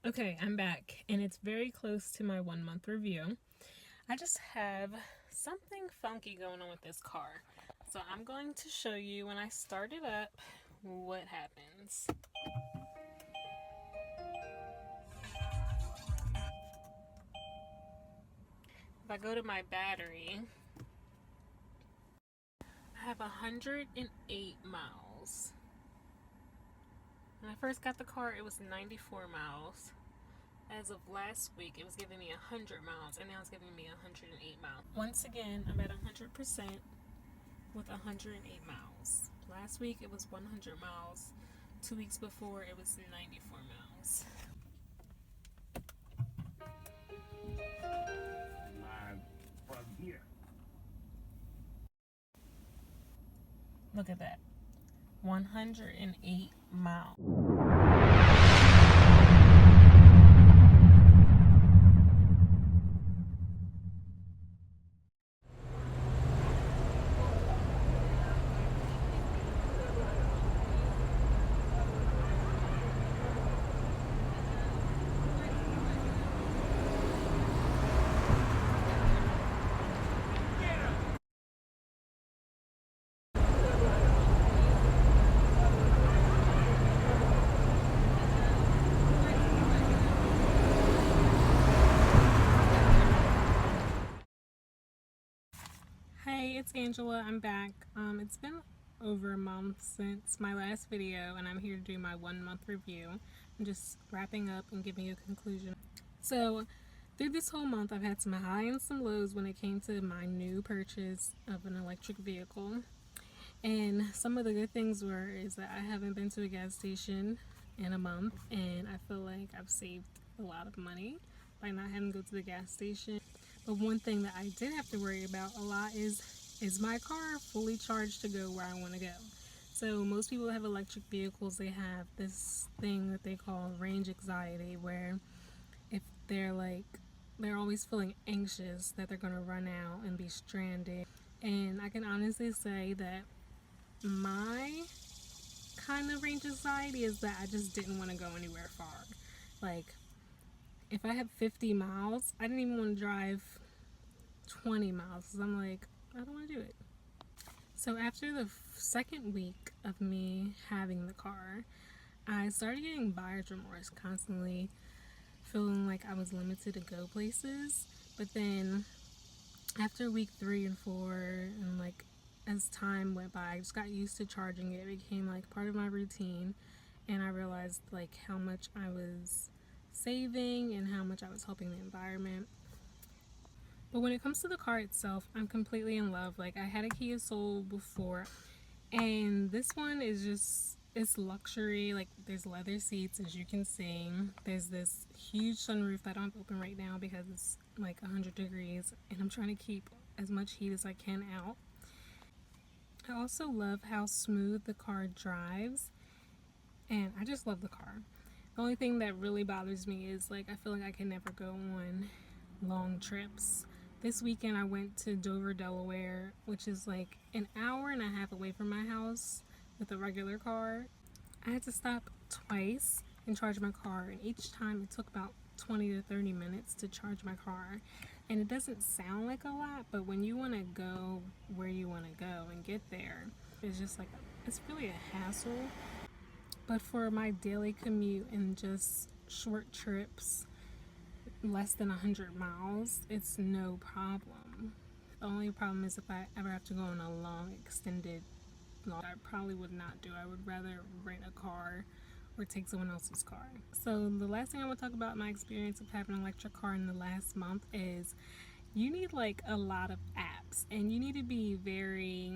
Okay, I'm back, and it's very close to my 1 month review. I just have something funky going on with this car. So I'm going to show you when I start it up what happens. If I go to my battery, I have 108 miles. When I first got the car, it was 94 miles. As of last week, it was giving me 100 miles, and now it's giving me 108 miles. Once again, I'm at 100% with 108 miles. Last week, it was 100 miles. 2 weeks before, it was 94 miles. From here. Look at that. 108 miles. Hey, it's Angela. I'm back. It's been over a month since my last video, and I'm here to do my 1 month review. I'm just wrapping up and giving you a conclusion. So, through this whole month, I've had some high and some lows when it came to my new purchase of an electric vehicle. And some of the good things is that I haven't been to a gas station in a month, and I feel like I've saved a lot of money by not having to go to the gas station. But one thing that I did have to worry about a lot is my car fully charged to go where I want to go? So most people that have electric vehicles, they have this thing that they call range anxiety, where if they're always feeling anxious that they're going to run out and be stranded. And I can honestly say that my kind of range anxiety is that I just didn't want to go anywhere far. Like, if I had 50 miles, I didn't even want to drive 20 miles because I'm like, I don't want to do it. So after the second week of me having the car, I started getting buyer's remorse, constantly feeling like I was limited to go places. But then after week 3 and 4, and like as time went by, I just got used to charging it. It became like part of my routine, and I realized like how much I was saving and how much I was helping the environment. But when it comes to the car itself, I'm completely in love. Like, I had a Kia Soul before, and this one is just, it's luxury. Like, there's leather seats, as you can see. There's this huge sunroof that I don't have open right now because it's like 100 degrees, and I'm trying to keep as much heat as I can out. I also love how smooth the car drives, and I just love the car. The only thing that really bothers me is like I feel like I can never go on long trips. This weekend I went to Dover, Delaware, which is like an hour and a half away from my house with a regular car. I had to stop twice and charge my car, and each time it took about 20 to 30 minutes to charge my car. And it doesn't sound like a lot, but when you want to go where you want to go and get there, it's just like, it's really a hassle. But for my daily commute and just short trips, less than 100 miles, it's no problem. The only problem is if I ever have to go on a long, extended, I probably would not do. I would rather rent a car or take someone else's car. So the last thing I want to talk about my experience of having an electric car in the last month is you need like a lot of apps, and you need to be very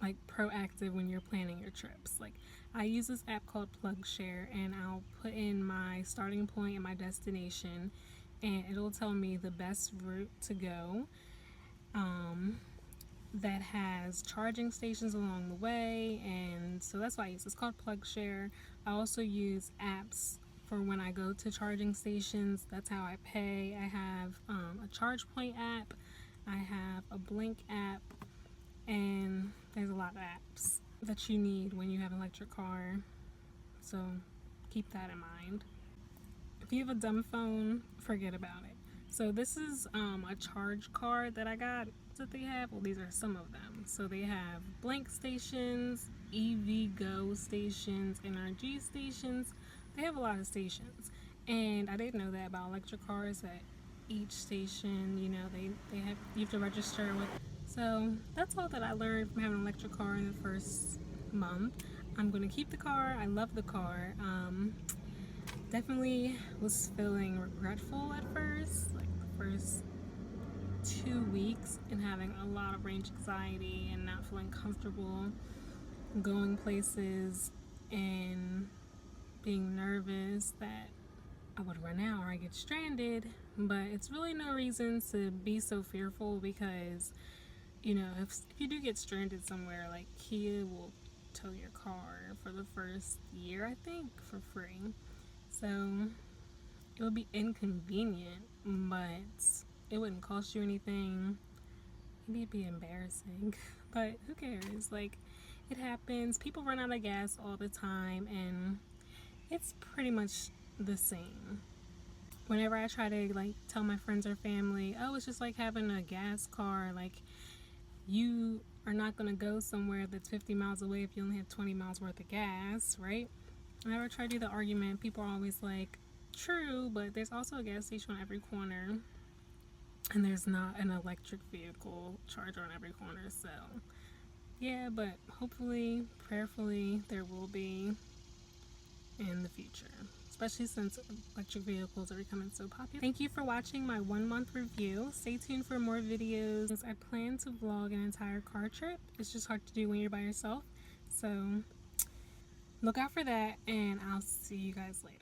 like proactive when you're planning your trips. Like, I use this app called PlugShare, and I'll put in my starting point and my destination, and it'll tell me the best route to go that has charging stations along the way. And so that's why I use. It's called PlugShare. I also use apps for when I go to charging stations. That's how I pay. I have a ChargePoint app, I have a Blink app, and there's a lot of apps that you need when you have an electric car. So keep that in mind. If you have a dumb phone, forget about it. So this is a charge card that I got that they have. Well, these are some of them. So they have blank stations, EV Go stations, NRG stations. They have a lot of stations. And I didn't know that about electric cars, that each station, you know, you have to register with. So that's all that I learned from having an electric car in the first month. I'm going to keep the car. I love the car. Definitely was feeling regretful at first, like the first 2 weeks, and having a lot of range anxiety and not feeling comfortable going places and being nervous that I would run out or I get stranded. But it's really no reason to be so fearful, because you know, if you do get stranded somewhere, like Kia will tow your car for the first year, I think, for free. So it would be inconvenient, but it wouldn't cost you anything. Maybe it'd be embarrassing, but who cares? Like, it happens. People run out of gas all the time, and it's pretty much the same. Whenever I try to like tell my friends or family, oh, it's just like having a gas car, like you are not going to go somewhere that's 50 miles away if you only have 20 miles worth of gas, right? Whenever I try to do the argument, people are always like, true, but there's also a gas station on every corner, and there's not an electric vehicle charger on every corner. So yeah, but hopefully, prayerfully, there will be in the future, especially since electric vehicles are becoming so popular. Thank you for watching my 1 month review. Stay tuned for more videos. I plan to vlog an entire car trip. It's just hard to do when you're by yourself, so look out for that, and I'll see you guys later.